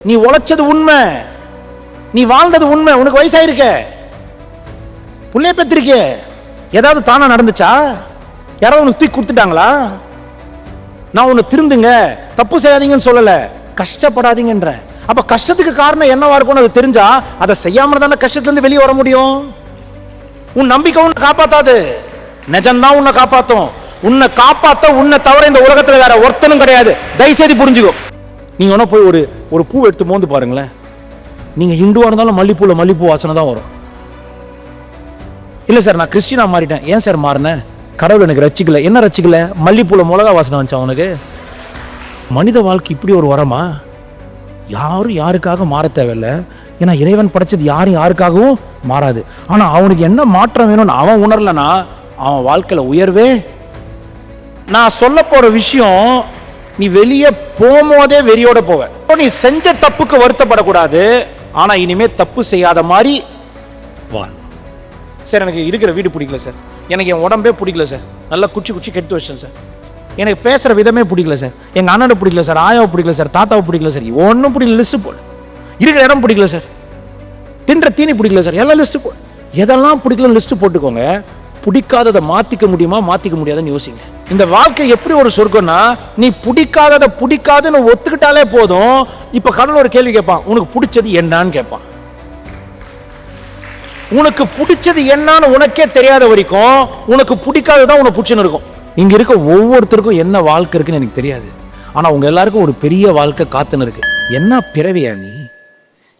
நீ உழைச்சது உண்மை, நீ வாழ்ந்தது உண்மை. உனக்கு வயசாயிருக்க, புள்ளைய பெற்றிருக்க, ஏதாவது தானா நடந்துச்சா? யாராவது உனக்கு தூக்கி கொடுத்துட்டாங்களா? நான் உன்னை திருந்துங்க, தப்பு செய்யாதீங்கன்னு சொல்லல, கஷ்டப்படாதீங்கன்ற. அப்ப கஷ்டத்துக்கு காரணம் என்னவா இருக்கும்னு அது தெரிஞ்சா அதை செய்யாம தானே கஷ்டத்துல இருந்து வெளியே வர முடியும். உன் நம்பிக்கை உன்னை காப்பாத்தாது, நிஜம்தான் உன்னை காப்பாத்தும். உன்னை காப்பாத்த உன்னை தவிர இந்த உலகத்துல வேற ஒருத்தனும் கிடையாது. தயவுசெய்து புரிஞ்சுக்கோ. நீங்க வேணா போய் ஒரு பூ எடுத்து மோந்து பாருங்களேன். நீங்க ஹிந்துவா இருந்தாலும் மல்லிப்பூ வாசனை தான் வரும். இல்ல சார் நான் கிறிஸ்டினா மாறிட்டேன். ஏன் சார் மாறினேன்? கடவுள் எனக்கு ரசிக்கல. என்ன ரசிக்கல? மல்லிப்பூல மிளகா வாசனை வந்துச்சா உனக்கு? மனித வாழ்க்கை இப்படி ஒரு வரமா? யாரும் யாருக்காக மாற தேவையில்லை. ஏன்னா இறைவன் படைச்சது யாரும் யாருக்காகவும் மாறாது. ஆனா அவனுக்கு என்ன மாற்றம் வேணும்னு அவன் உணரலனா அவன் வாழ்க்கையில உயர்வே. நான் சொல்ல போற விஷயம், நீ வெளியே போகும்போதே வெறியோட போவ. நீ செஞ்ச தப்புக்கு வருத்தப்படக்கூடாது, ஆனா இனிமே தப்பு செய்யாத மாதிரி வாழ். சார் எனக்கு இருக்கிற வீடு பிடிக்கல சார், எனக்கு என் உடம்பே பிடிக்கல சார், நல்லா குச்சி கெடுத்து வச்சேன் சார், எனக்கு பேசுற விதமே பிடிக்கல சார், எங்க அண்ணனை பிடிக்கல சார், ஆயாவை பிடிக்கல சார், தாத்தாவை பிடிக்கல சார், ஒன்றும் பிடிக்கல, லிஸ்ட் போடு. இருக்கிற இடம் பிடிக்கல சார், தின்ற தீனி பிடிக்கல சார், எல்லாம் லிஸ்ட் போடு. எதெல்லாம் பிடிக்கல லிஸ்ட் போட்டுக்கோங்க. பிடிக்காததை மாத்திக்க முடியுமா மாத்திக்க முடியாதுன்னு யோசிங்க. இந்த வாழ்க்கை எப்படி ஒரு சொர்க்கம்னா, நீ பிடிக்காததை பிடிக்காதுன்னு ஒத்துக்கிட்டாலே போதும். இப்ப கடவுள் ஒரு கேள்வி கேட்பான், உனக்கு பிடிச்சது என்னன்னு கேட்பான். உனக்கு பிடிச்சது என்னன்னு உனக்கே தெரியாத வரைக்கும் உனக்கு பிடிக்காததான் உனக்கு பிடிச்சுன்னு இருக்கும். இங்க இருக்க ஒவ்வொருத்தருக்கும் என்ன வாழ்க்கை இருக்குன்னு எனக்கு தெரியாது, ஆனா உங்க எல்லாருக்கும் ஒரு பெரிய வாழ்க்கை காத்துன்னு இருக்கு. என்ன பிறவியா நீ?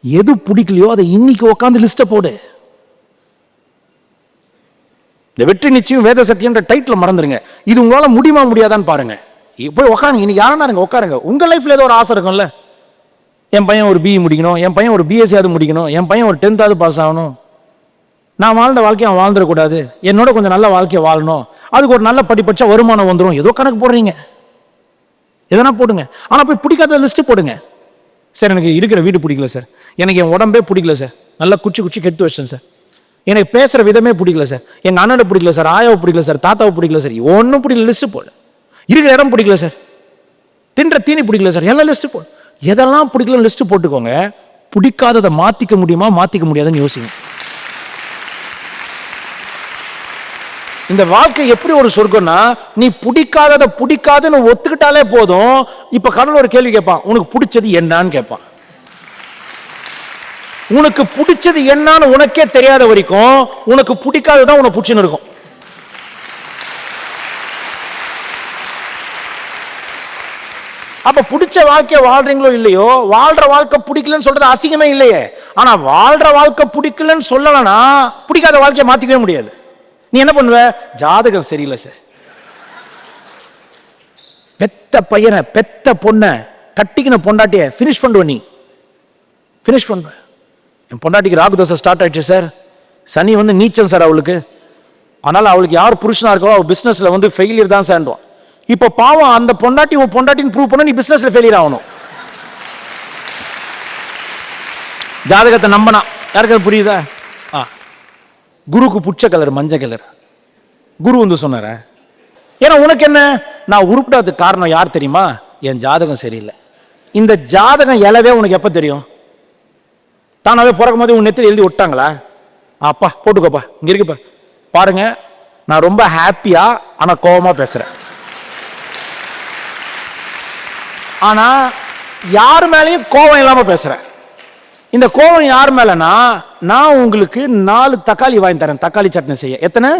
எது பிடிக்கலையோ அதை இன்னைக்கு உட்காந்து லிஸ்ட போடு. இந்த வெற்றி நிச்சயம் வேத சத்தியம்ன்ற டைட்டில் மறந்துடுங்க. இது உங்களால முடியுமா முடியாதான்னு பாருங்க. போய் உட்காருங்க. இன்னைக்கு யாருன்னா உட்காருங்க. உங்க லைஃப்ல ஏதோ ஒரு ஆசை இருக்கும்ல, என் பையன் ஒரு பிஇ முடிக்கணும், என் பையன் ஒரு பிஎஸ்சியாவது முடிக்கணும், என் பையன் ஒரு 10th பாஸ் ஆகணும், நான் வாழ்ந்த வாழ்க்கையை அவன் வாழ்ந்துடக்கூடாது, என்னோட கொஞ்சம் நல்ல வாழ்க்கையை வாழணும், அதுக்கு ஒரு நல்ல படிப்படிச்சா வருமானம் வந்துடும். ஏதோ கணக்கு போடுறீங்க, எதனா போடுங்க. ஆனா போய் பிடிக்காத லிஸ்ட் போடுங்க. சார் எனக்கு இருக்கிற வீடு பிடிக்கல சார், எனக்கு என் உடம்பே பிடிக்கல சார், நல்லா குச்சி கெடுத்து வச்சேன் சார், எனக்கு பேசுற விதமே பிடிக்கல சார், எங்க அண்ணனை பிடிக்கல சார், ஆயாவை பிடிக்கல சார், தாத்தாவை பிடிக்கல சார், ஒன்றும் பிடிக்கல, லிஸ்ட் போடு. இருக்கிற இடம் பிடிக்கல சார், தின்ற தீனி பிடிக்கல சார், எல்லாம் லிஸ்ட் போடு. எதெல்லாம் பிடிக்கல லிஸ்ட் போட்டுக்கோங்க. பிடிக்காததை மாத்திக்க முடியுமா மாத்திக்க முடியாதுன்னு யோசிங்க. இந்த வாழ்க்கை எப்படி ஒரு சொர்க்கம்னா, நீ பிடிக்காததை பிடிக்காதுன்னு ஒத்துக்கிட்டாலே போதும். இப்ப கடவுள் ஒரு கேள்வி கேட்பான், உனக்கு பிடிச்சது என்னன்னு கேட்பான். உனக்கு பிடிச்சது என்னன்னு உனக்கே தெரியாத வரைக்கும் உனக்கு பிடிக்காததான் உனக்கு பிடிச்சுன்னு இருக்கும். அப்ப பிடிச்ச வாழ்க்கைய வாழ்றீங்களோ இல்லையோ, வாழ்ற வாழ்க்கை பிடிக்கலன்னு சொல்றது அசிங்கமே இல்லையே. ஆனா வாழ்ற வாழ்க்கை பிடிக்கலன்னு சொல்லலன்னா பிடிக்காத வாழ்க்கையை மாத்திக்கவே முடியாது. நீ என்ன பண்ணுவ? ஜாதகம் சரியில்லை சார், பெத்த பையனை பெத்த பொண்ணை கட்டிக்கின பொண்டாட்டிய பினிஷ் பண்ணுவ, நீ பினிஷ் பண்ணுவ. என் பொண்டாட்டிக்கு ராகு தசை ஸ்டார்ட் ஆயிடுச்சு சார், சனி நீச்சல் சார் அவளுக்கு, அதனால அவளுக்கு யார் புருஷனா இருக்கோ அவள் பிசினஸ்ல ஃபெயிலியர் தான் சார். இப்ப பாவம் அந்த பொண்டாட்டி உன் பொண்டாட்டின்னு ப்ரூவ் பண்ண நீ பிசினஸ்ல ஃபெயிலியர் ஆகணும். ஜாதகத்தை நம்பனா யாருக்கு புரியுதா? குருக்கு புச்ச கலர் மஞ்சள் கலர் குரு சொன்னார. ஏன்னா உனக்கு என்ன, நான் உருப்பிடாததுக்கு காரணம் யார் தெரியுமா? என் ஜாதகம் சரியில்லை. இந்த ஜாதகம் எழவே உனக்கு எப்ப தெரியும்? தானாவே பிறக்கும் போது உன் நெத்தில எழுதி விட்டாங்களா? அப்பா போட்டுக்கோப்பா, இங்க இருக்குப்பா பாருங்க, நான் ரொம்ப ஹாப்பியா ஆனா கோபமா பேசுறேன். ஆனா யாரு மேலேயும் கோபம் இல்லாம பேசுறேன். இந்த கோபம் யார் மேலனா, நான் உங்களுக்கு 4 தக்காளி வாங்கி தரேன் தக்காளி சட்னி செய்ய. எத்தனை?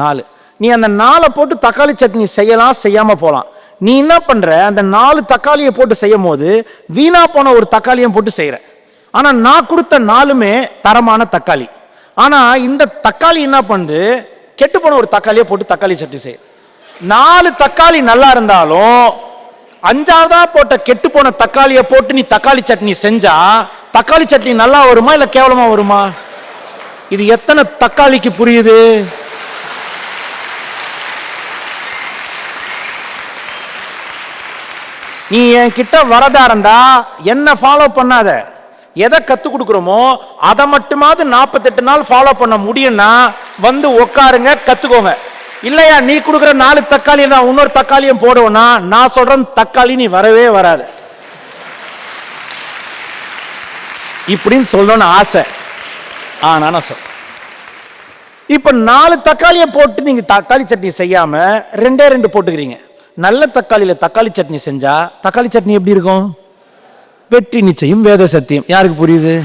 4. நீ அந்த 4 போட்டு தக்காளி சட்னி செய்யலாம், செய்யாம போலாம். நீ என்ன பண்ற, அந்த 4 தக்காளியை போட்டு செய்யும் போது வீணா போன ஒரு தக்காளியும் போட்டு செய்யற. ஆனா நான் கொடுத்த 4மே தரமான தக்காளி. ஆனா இந்த தக்காளி என்ன பண்ணுது, கெட்டு போன ஒரு தக்காளியை போட்டு தக்காளி சட்னி செய்ய. 4 தக்காளி நல்லா இருந்தாலும் 5ஆவதா போட்ட கெட்டு போன தக்காளியை போட்டு நீ தக்காளி சட்னி செஞ்சா தக்காளி சட்னி நல்லா வருமா இல்ல கேவலமா வருமா? இது எத்தனை தக்காளிக்கு புரியுது? நீ என் கிட்ட வரதா இருந்தா என்ன ஃபாலோ பண்ணாத, எதை கத்து கொடுக்குறோமோ அதை மட்டுமாவது 48 நாள் ஃபாலோ பண்ண முடியும்னா உட்காருங்க, கத்துக்கோங்க. இல்லையா நீ கொடுக்குற 4 தக்காளி நான் இன்னொரு தக்காளியும் போடுவேன்னா நான் சொல்றேன் தக்காளி நீ வரவே வராது. இப்படின்னு சொல்லணும்னு ஆசை. நான் சொல்றேன், இப்ப 4 தக்காளியை போட்டு நீங்க தக்காளி சட்னி செய்யாம 2 போட்டுக்கிறீங்க. நல்ல தக்காளியில தக்காளி சட்னி செஞ்சா தக்காளி சட்னி எப்படி இருக்கும்? வெற்றி நிச்சயம், வேத சத்தியம். யாருக்கு புரியுது?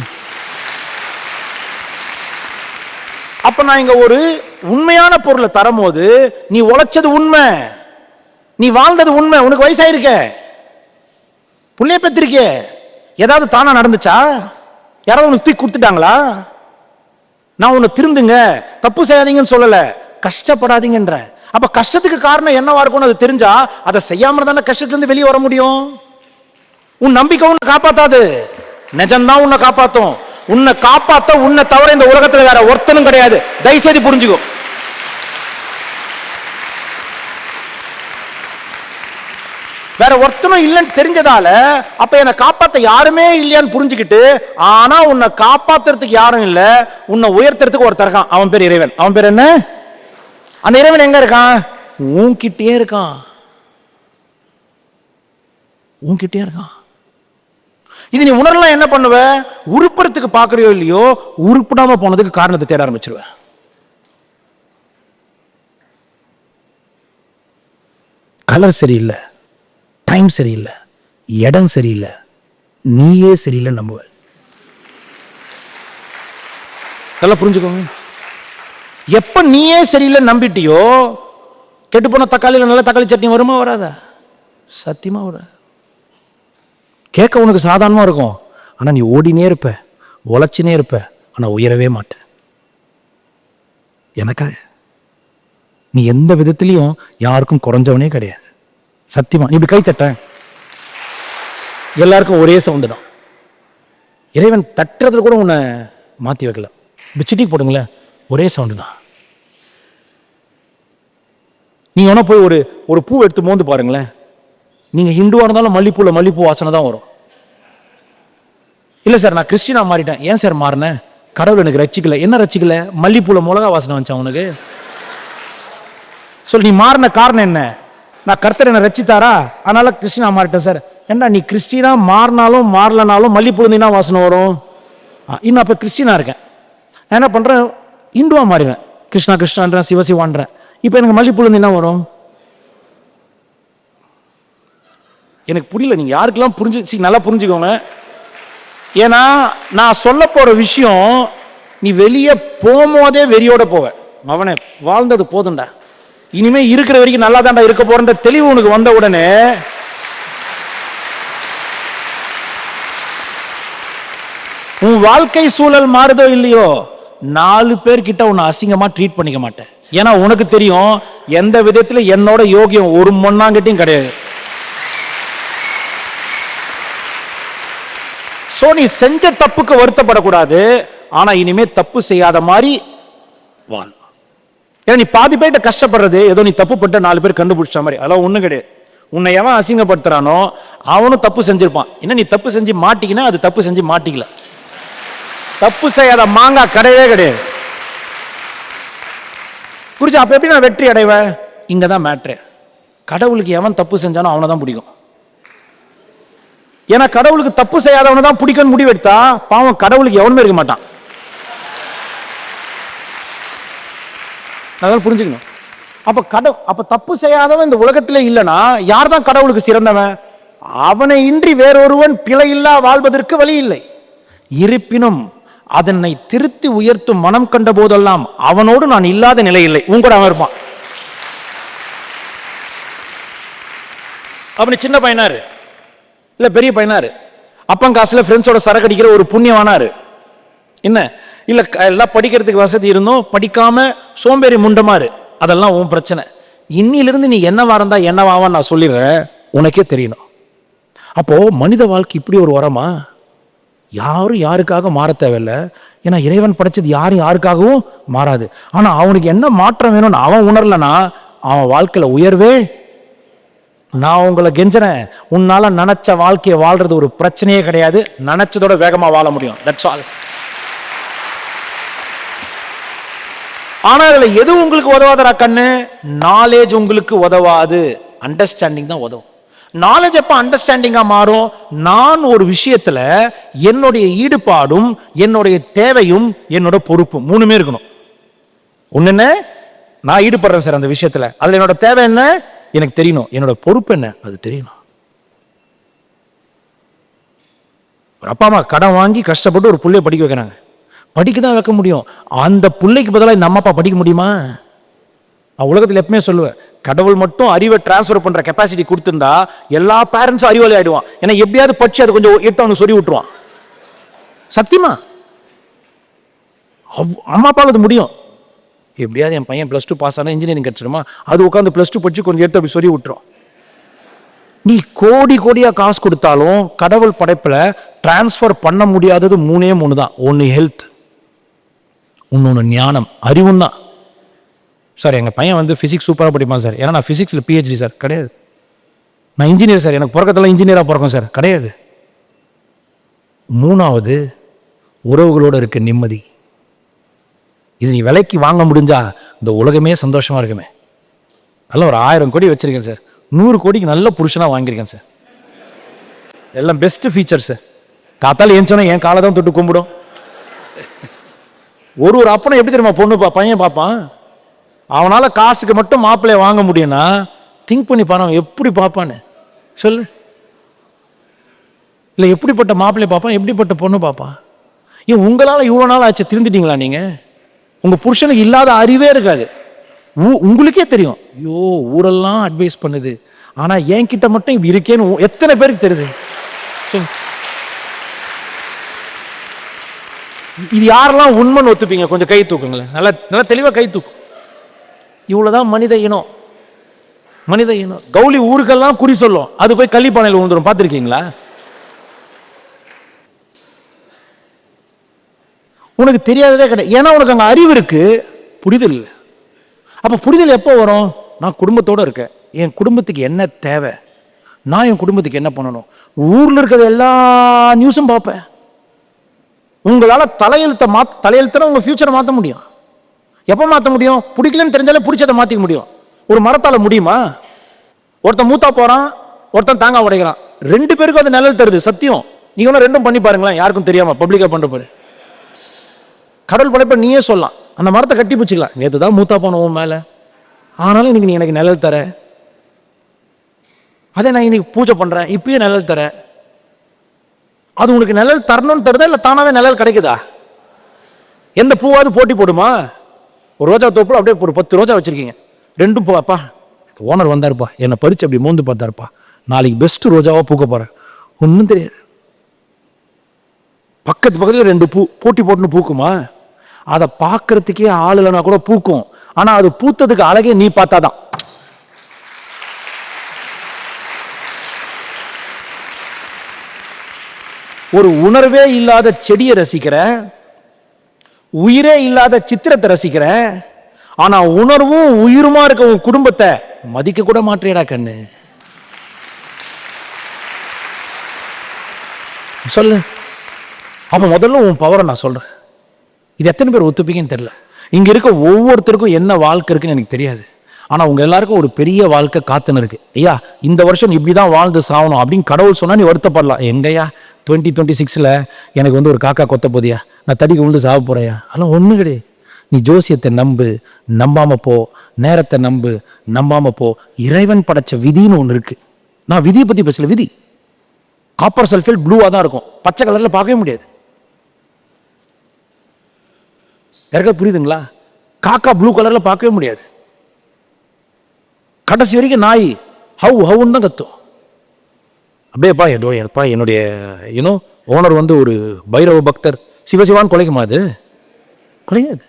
அப்ப நான் இங்க ஒரு உண்மையான பொருளை தரும்போது, நீ உழைச்சது உண்மை, நீ வாழ்ந்தது உண்மை, உனக்கு வயசாயிருக்க, புள்ளைய பெற்றிருக்க, ஏதாவது தானா நடந்துச்சா? யாராவது உனக்கு தூக்கி கொடுத்துட்டாங்களா? நான் உன்னை திருந்துங்க, தப்பு செய்யாதீங்கன்னு சொல்லல, கஷ்டப்படாதீங்கன்ற. அப்ப கஷ்டத்துக்கு காரணம் என்னவா இருக்கும்னு அது தெரிஞ்சா அதை செய்யாம தானே கஷ்டத்துல இருந்து வெளியே வர முடியும். உன் நம்பிக்கை உன்னை காப்பாத்தாது, நிஜம்தான் உன்னை காப்பாத்தும். உன்னை காப்பாத்த உன்னை தவிர இந்த உலகத்துல வேற ஒருத்தனும் கிடையாது. தயவுசெய்து புரிஞ்சுக்கோ. வேற ஒருத்தனும் இல்லைன்னு தெரிஞ்சதால அப்ப என்னை காப்பாத்த யாருமே இல்லையான்னு புரிஞ்சுக்கிட்டு, ஆனா உன்னை காப்பாத்துறதுக்கு யாரும் இல்ல, உன்னை உயர்த்துறதுக்கு ஒருத்தர் இருக்கான். அவன் பேர் இறைவன். அவன் பேர் என்ன? அந்த இறைவன் எங்க இருக்கான்? உன்கிட்டயே இருக்கான், உன்கிட்டயே இருக்கான். இது நீ உணரலாம். என்ன பண்ணுவ? உருப்புறதுக்கு பாக்குறியோ இல்லையோ, உருப்படாம போனதுக்கு காரணத்தை தேட ஆரம்பிச்சிருவ. கலர் சரியில்லை, டைம் சரியில்லை, இடம் சரியில்லை, நீயே சரியில்லை நம்புவ. நல்லா புரிஞ்சுக்கோங்க. எப்ப நீயே சரியில்லை நம்பிட்டியோ, கெட்டு போன தக்காளியில நல்ல தக்காளி சட்னி வருமா? வராதா? சத்தியமா வராது. கேட்க உனக்கு சாதாரணமா இருக்கும், ஆனா நீ ஓடினே இருப்ப, உழைச்சினே இருப்ப, ஆனா உயரவே மாட்ட. எனக்காக நீ எந்த விதத்திலையும் யாருக்கும் குறைஞ்சவனே கிடையாது. சத்தியமா. நீ இப்படி கை தட்ட, எல்லாருக்கும் ஒரே சவுண்டு தான். இறைவன் தட்டுறதுல கூட உன்னை மாத்தி வைக்கல. சிட்டிக்கு போடுங்களேன், ஒரே சவுண்டு தான். நீங்க வேணா போய் ஒரு பூ எடுத்து மோந்து பாருங்களேன். நீங்க ஹிந்துவா இருந்தாலும் மல்லிப்பூ வாசனை தான் வரும். இல்ல சார் நான் கிறிஸ்டினா மாறிட்டேன். ஏன் சார் மாறினேன்? கடவுள் எனக்கு ரசிக்கல. என்ன ரசிக்கல? மல்லிப்பூல மிளகா வாசனை வந்துச்சா உனக்கு? சொல்லு, நீ மாறின காரணம் என்ன? நான் கர்த்தர் என்ன ரசித்தாரா, அதனால கிறிஸ்டினா மாறிட்டேன் சார். என்ன நீ கிறிஸ்டினா மாறினாலும் மாறலனாலும் மல்லிப்பூ இருந்தீங்கன்னா வாசனை வரும். இன்னும் அப்ப கிறிஸ்டினா இருக்கேன், நான் என்ன பண்றேன்? இந்துவா மாறினேன், கிருஷ்ணான்றேன், சிவசிவான்றேன். இப்ப எனக்கு மல்லிப்பூ இருந்தீங்கன்னா வரும். எனக்கு புரியல. நீங்க யாருக்கெல்லாம் புரிஞ்சு நல்லா புரிஞ்சுக்கோங்க. ஏன்னா நான் சொல்ல போற விஷயம் நீ வெளியே போகும்போதே வெறியோட போவ. அவனே வாழ்ந்தது போதும்டா, இனிமே இருக்கிற வரைக்கும் நல்லா தான்டா இருக்க போறன்ற தெளிவு உனக்கு வந்த உடனே உன் வாழ்க்கை சூழல் மாறுதோ இல்லையோ, 4 பேர்கிட்ட உன்னை அசிங்கமா ட்ரீட் பண்ணிக்க மாட்டேன். ஏன்னா உனக்கு தெரியும் எந்த விதத்துல என்னோட யோகியம் ஒரு மண்ணாங்கிட்டையும் கிடையாது. சோ நீ செஞ்ச தப்புக்கு வருத்தப்படக்கூடாது, ஆனா இனிமே தப்பு செய்யாத மாதிரி வாழ். ஏன்னா நீ பாதி பேர்கிட்ட கஷ்டப்படுறது ஏதோ நீ தப்பு பண்ற 4 பேர் கண்டுபிடிச்ச மாதிரி, அதெல்லாம் ஒண்ணும் கிடையாது. உன்னை எவன் அசிங்கப்படுத்துறானோ அவனும் தப்பு செஞ்சிருப்பான். என்ன நீ தப்பு செஞ்சு மாட்டிக்கினா அது தப்பு செஞ்சு மாட்டிக்கல. தப்பு செய்யாத மாங்கா கிடையவே கிடையாது. புரிஞ்சு? அப்ப எப்படி நான் வெற்றி அடைவேன்? இங்கதான் மேட்ரு. கடவுளுக்கு எவன் தப்பு செஞ்சானோ அவனை தான் பிடிக்கும். ஏன்னா கடவுளுக்கு தப்பு செய்யாதவனை தான் பிடிக்கும்னு முடிவெடுத்தா பாவம் கடவுளுக்கு எவனுமே இருக்க மாட்டான். அதான் புரிஞ்சுக்கணும். அப்ப தப்பு செய்யாதவன் இந்த உலகத்திலே இல்லைன்னா யார் தான் கடவுளுக்கு சிறந்தவன்? அவனை இன்றி வேறொருவன் பிழையில்லா வாழ்வதற்கு வழி இல்லை. இருப்பினும் அதனை திருத்தி உயர்த்தும் மனம் கண்ட போதெல்லாம் அவனோடு நான் இல்லாத நிலை இல்லை. உங்கூட அவன் இருப்பான். அவனு சின்ன பையனாரு இல்ல பெரிய பையனாரு, அப்பன் காசுல ஃப்ரெண்ட்ஸோட சரக்கு அடிக்கிற ஒரு புண்ணியவானாரு, என்ன இல்ல எல்லாம் படிக்கிறதுக்கு வசதி இருந்தும் படிக்காம சோம்பேறி முண்டமாரு, அதெல்லாம் உன் பிரச்சனை. இன்னிலிருந்து நீ என்னவா இருந்தா என்னவாவான்னு நான் சொல்லிடுறேன், உனக்கே தெரியணும். அப்போ மனித வாழ்க்கை இப்படி ஒரு வரமா? யாரும் யாருக்காக மாற தேவையில்லை. ஏன்னா இறைவன் படைச்சது யாரும் யாருக்காகவும் மாறாது. ஆனா அவனுக்கு என்ன மாற்றம் வேணும்னு அவன் உணரலன்னா அவன் வாழ்க்கையில உயர்வே. நான் உங்களை கெஞ்சுறேன், உன்னால நினைச்ச வாழ்க்கையை வாழ்றது ஒரு பிரச்சனையே கிடையாது. நினைச்சதோட வேகமா வாழ முடியும். That's all. ஆனா இதுல எது உங்களுக்கு உதவாதரா கண்ணு? நாலேஜ் உங்களுக்கு உதவாது, அண்டர்ஸ்டாண்டிங் தான் உதவும். நாலேஜ் எப்ப அண்டர்ஸ்டாண்டிங்கா மாறும்? நான் ஒரு விஷயத்துல என்னுடைய ஈடுபாடும் என்னுடைய தேவையும் என்னோட பொறுப்பும் மூணுமே இருக்கணும். ஒண்ணு என்ன, நான் ஈடுபடுறேன் சார் அந்த விஷயத்துல, அதுல என்னோட தேவை என்ன எனக்கு தெரியணும், என்னோட பொறுப்பு என்ன அது தெரியணும். ஒரு அப்பா அம்மா கடன் வாங்கி கஷ்டப்பட்டு ஒரு புள்ளைய படிக்க வைக்கிறாங்க, படிக்க தான் வைக்க முடியும். அந்த பிள்ளைக்கு பதிலாக இந்த அம்மா அப்பா படிக்க முடியுமா? உலகத்தில் எப்பவுமே சொல்லுவேன், கடவுள் மட்டும் அறிவை டிரான்ஸ்ஃபர் பண்ற கெப்பாசிட்டி கொடுத்திருந்தா எல்லா பேரண்ட்ஸும் அறிவாளி ஆயிடுவான். ஏன்னா எப்படியாவது படிச்சு அதை கொஞ்சம் எடுத்து அவனுக்கு சொல்லி விட்டுருவான். சத்தியமா அம்மா அப்பாவுக்கு அது முடியும். எப்படியாவது என் பையன் +2 பாஸ் ஆனால் இன்ஜினியரிங் கிடைச்சிருமா, அது உட்காந்து +2 படிச்சு கொஞ்சம் எடுத்து அப்படி சொல்லி விட்டுரும். நீ கோடி கோடியா காசு கொடுத்தாலும் கடவுள் படைப்புல டிரான்ஸ்ஃபர் பண்ண முடியாதது மூணே தான். ஒன்னு ஹெல்த், இன்னொன்னு ஞானம், அறிவும் தான். சார் எங்கள் பையன் வந்து ஃபிசிக்ஸ் சூப்பராக படிப்பான் சார், ஏன்னா நான் ஃபிசிக்ஸில் PhD சார், கிடையாது. நான் இன்ஜினியர் சார், எனக்கு பிறக்கத்தில் இன்ஜினியராக பிறக்கும் சார், கிடையாது. மூணாவது உறவுகளோடு இருக்க நிம்மதி. இது நீ விலைக்கு வாங்க முடிஞ்சா இந்த உலகமே சந்தோஷமாக இருக்குமே. நல்ல ஒரு 1000 கோடி வச்சிருக்கேன் சார், 100 கோடிக்கு நல்ல புருஷனாக வாங்கியிருக்கேன் சார், எல்லாம் பெஸ்ட் ஃபீச்சர்ஸ். காத்தால் ஏஞ்சோன்னா என் காலை தான் தொட்டு கும்பிடும். ஒரு அப்பனை எப்படி தெரியுமா பொண்ணு பையன் பார்ப்பான், அவனால காசுக்கு மட்டும் மாப்பிள்ளைய வாங்க முடியும்னா திங்க் பண்ணி பாரு அவன் எப்படி பார்ப்பான்னு சொல்லு. இல்லை எப்படிப்பட்ட மாப்பிள்ளைய பார்ப்பான், எப்படிப்பட்ட பொண்ணு பார்ப்பான். ஏன் உங்களால் இவ்வளோ நாள் ஆச்சு திருந்துட்டீங்களா? நீங்கள் உங்கள் புருஷனுக்கு இல்லாத அறிவே இருக்காது, உங்களுக்கே தெரியும். ஐயோ ஊரெல்லாம் அட்வைஸ் பண்ணுது, ஆனால் என்கிட்ட மட்டும் இப்படி இருக்கேன்னு எத்தனை பேருக்கு தெரியுது? இது யாரெல்லாம் உண்மைன்னு ஒத்துப்பீங்க? கொஞ்சம் கை தூக்குங்களேன், நல்லா நல்லா தெளிவாக கை தூக்கும். இவ்வளவுதான் மனித இனம். மனித இனம் கௌலி ஊருக்கெல்லாம் குறி சொல்லும், அது போய் கள்ளிப்பானையில் விழுந்துடும். பார்த்துருக்கீங்களா? உனக்கு தெரியாததே கிடையாது, ஏன்னா உனக்கு அங்கே அறிவு இருக்கு, புரிதல் இல்லை. அப்போ புரிதல் எப்போ வரும்? நான் குடும்பத்தோடு இருக்கேன், என் குடும்பத்துக்கு என்ன தேவை, நான் என் குடும்பத்துக்கு என்ன பண்ணணும், ஊரில் இருக்கிற எல்லா நியூஸும் பார்ப்பேன். உங்களால் தலையெழுத்தனை உங்கள் ஃபியூச்சரை மாற்ற முடியும். எப்போ மாற்ற முடியும்? பிடிக்கலன்னு தெரிஞ்சாலே பிடிச்சதை மாற்றிக்க முடியும். ஒரு மரத்தால் முடியுமா? ஒருத்தன் மூத்தா போகிறான், ஒருத்தன் தேங்காய் உடைக்கிறான், 2 பேருக்கும் அது நிழல் தருது, சத்தியம். நீங்கள் ஒன்றும் ரெண்டும் பண்ணி பாருங்களேன், யாருக்கும் தெரியாமல் பப்ளிக்காக பண்ணுற பாரு. கடவுள் படைப்பை நீயே சொல்லலாம், அந்த மரத்தை கட்டி பிடிச்சிக்கலாம். நேற்று தான் மூத்தா போன உன் மேலே, ஆனாலும் இன்னைக்கு நீ எனக்கு நிழல் தர. அதே நான் இன்னைக்கு பூஜை பண்ணுறேன், இப்பயே நிழல் தர. அது உங்களுக்கு நிழல் தரணும்னு தருதா இல்லை தானாகவே நிழல் கிடைக்குதா? எந்த பூவாவது போட்டி போடுமா? ஒரு ரோஜா தோப்பு அப்படியே ஒரு 10 ரோஜா வச்சிருக்கீங்க, 2 பூவாப்பா, ஓனர் வந்தாருப்பா, என்னை பறிச்சு அப்படி மோந்து பார்த்தாருப்பா, நாளைக்கு பெஸ்ட் ரோஜாவா பூக்க போறேன், ஒன்றும் தெரியாது. பக்கத்துல 2 பூ போட்டி போட்டுன்னு பூக்குமா? அதை பார்க்கறதுக்கே ஆள் இல்லைனா கூட பூக்கும், ஆனா அது பூத்ததுக்கு அழகே நீ பார்த்தாதான். ஒரு உணர்வே இல்லாத செடியை ரசிக்கிற, உயிரே இல்லாத சித்திரத்தை ரசிக்கிற, ஆனா உணர்வும் உயிருமா இருக்க உன் குடும்பத்தை மதிக்க கூட மாற்றியடா கண்ணு. சொல்லு. அப்ப முதல்ல உன் பவரை நான் சொல்றேன். இது எத்தனை பேர் ஒத்துப்பீங்கன்னு தெரியல. இங்க இருக்க ஒவ்வொருத்தருக்கும் என்ன வாழ்க்கை இருக்குன்னு எனக்கு தெரியாது, ஆனா உங்க எல்லாருக்கும் ஒரு பெரிய வாழ்க்கை காத்துன்னு இருக்கு. ஐயா இந்த வருஷம் இப்படிதான் வாழ்ந்து சாகணும் அப்படின்னு கடவுள் சொன்னா நீ வருத்தப்படலாம். எங்கய்யா 2026ல் எனக்கு வந்து ஒரு காக்கா கொத்த போதியா, நான் தடிக்கு விழுந்து சாக போறேயா? அதெல்லாம் ஒன்றும் கிடையாது. நீ ஜோசியத்தை நம்பு, நம்பாம போ, நேரத்தை நம்பு, நம்பாம போ. இறைவன் படைச்ச விதின்னு ஒன்று இருக்கு. நான் விதியை பத்தி பேசல, விதி காப்பர் சல்ஃபேட் ப்ளூவா தான் இருக்கும், பச்சை கலர்ல பார்க்கவே முடியாது. யாருக்கா புரியுதுங்களா? காக்கா ப்ளூ கலர்ல பார்க்கவே முடியாது. கடைசி வரைக்கும் நாய் ஹவுன்னு தான் கத்தும். அப்படியேப்பா என்னுடைய ஓனர் வந்து ஒரு பைரவ பக்தர், சிவசிவான்னு குலைக்குமா? அது குலையாது.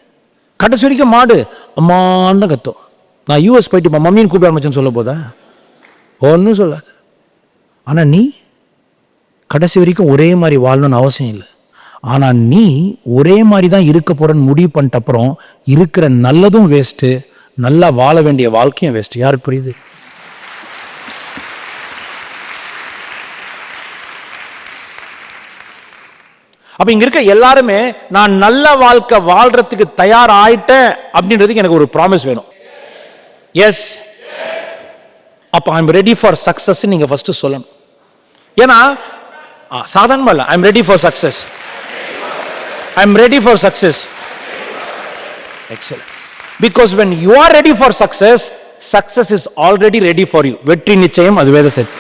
கடைசி வரைக்கும் மாடு அம்மான்னு தான் கத்தும். நான் US போயிட்டு மம்மின்னு கூப்பிட ஆரம்பிச்சேன்னு சொல்ல போதா? ஒன்றும் சொல்லாது. ஆனா நீ கடைசி வரைக்கும் ஒரே மாதிரி வாழணும்னு அவசியம் இல்லை. ஆனா நீ ஒரே மாதிரி தான் இருக்க போறன்னு முடிவு பண்ணிட்ட அப்புறம் இருக்கிற நல்லதும் வேஸ்ட்டு, நல்லா வாழ வேண்டிய வாழ்க்கையும் வேஸ்ட். யாருக்கு புரியுது? அப்ப இங்க இருக்க எல்லாருமே நான் நல்ல வாழ்க்கை வாழ்றதுக்கு தயார் ஆயிட்டேன் அப்படின்றதுக்கு எனக்கு ஒரு ப்ராமிஸ் வேணும். எஸ், அப்போ ஐம் ரெடி ஃபார் சக்ஸஸ் நீங்க ஃபர்ஸ்ட் சொல்லணும். ஏன்னா சாதாரணமா இல்லை, I'm ready for success, I'm ready for success. Excellent. Because when you are ready for success, success is already ready for you. வெற்றி நிச்சயம், அது வேத சத்தியம்.